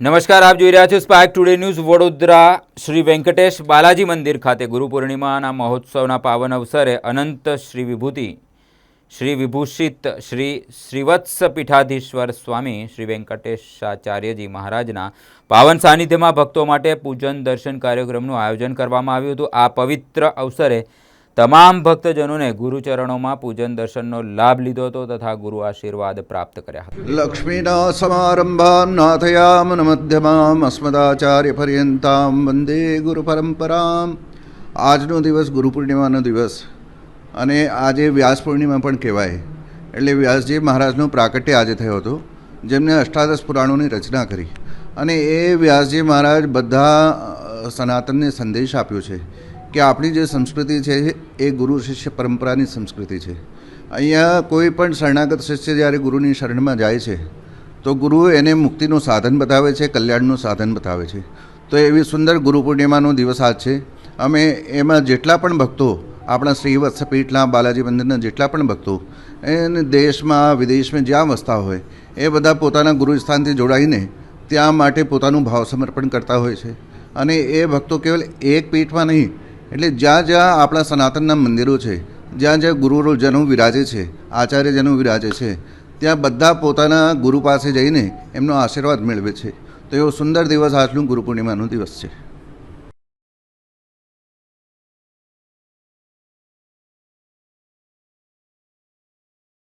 નમસ્કાર, આપ જોઈ રહ્યા છો spark today news Vadodara. Shri Venkatesh Balaji મંદિર ખાતે ગુરુ પૂર્ણિમાના મહોત્સવના પાવન અવસરે અનંત શ્રી વિભૂતિ શ્રી વિભૂષિત શ્રી શ્રીવત્સ પીઠાધીશ્વર સ્વામી શ્રી વેંકટેશાચાર્યજી મહારાજના પાવન સાનિધ્યમાં ભક્તો માટે પૂજન દર્શન કાર્યક્રમનું આયોજન કરવામાં આવ્યું હતું. આ પવિત્ર અવસરે તમામ ભક્તજનોને ગુરુચરણોમાં પૂજન દર્શનનો લાભ લીધો હતો તથા ગુરુ આશીર્વાદ પ્રાપ્ત કર્યા હતા. લક્ષ્મીના સમારંભામ નાથયામન મધ્યમામ અસ્મદાચાર્ય પર્યંતામ વંદે ગુરુ પરંપરામ. આજનો દિવસ ગુરુ પૂર્ણિમાનો દિવસ અને આજે વ્યાસ પૂર્ણિમા પણ કહેવાય. એટલે વ્યાસજી મહારાજનું પ્રાકટ્ય આજે થયો હતો, જેમને અષ્ટાદશ પુરાણોની રચના કરી અને એ વ્યાસજી મહારાજ બધા સનાતનને સંદેશ આપ્યો છે કે આપણી જે સંસ્કૃતિ છે એ ગુરુ શિષ્ય પરંપરાની સંસ્કૃતિ છે. અહીંયા કોઈ પણ શરણાગત શિષ્ય જ્યારે ગુરુની શરણમાં જાય છે તો ગુરુ એને મુક્તિનું સાધન બતાવે છે, કલ્યાણનું સાધન બતાવે છે. તો એવી સુંદર ગુરુ પૂર્ણિમાનો દિવસ આજ છે. અમે એમાં જેટલા પણ ભક્તો, આપણા શ્રીવત્સ પીઠના બાલાજી મંદિરના જેટલા પણ ભક્તો એને દેશમાં વિદેશમાં જ્યાં વસતા હોય એ બધા પોતાના ગુરુ સ્થાનથી જોડાઈને ત્યાં માટે પોતાનું ભાવ સમર્પણ કરતા હોય છે. અને એ ભક્તો કેવલ એક પીઠમાં નહીં, એટલે જ્યાં જ્યાં આપણા સનાતનના મંદિરો છે, જ્યાં જ્યાં ગુરુજનો વિરાજે છે, આચાર્યજનો વિરાજે છે, ત્યાં બધા પોતાના ગુરુ પાસે જઈને એમનો આશીર્વાદ મેળવે છે. તો એવો સુંદર દિવસ આજનો ગુરુ પૂર્ણિમાનો દિવસ છે.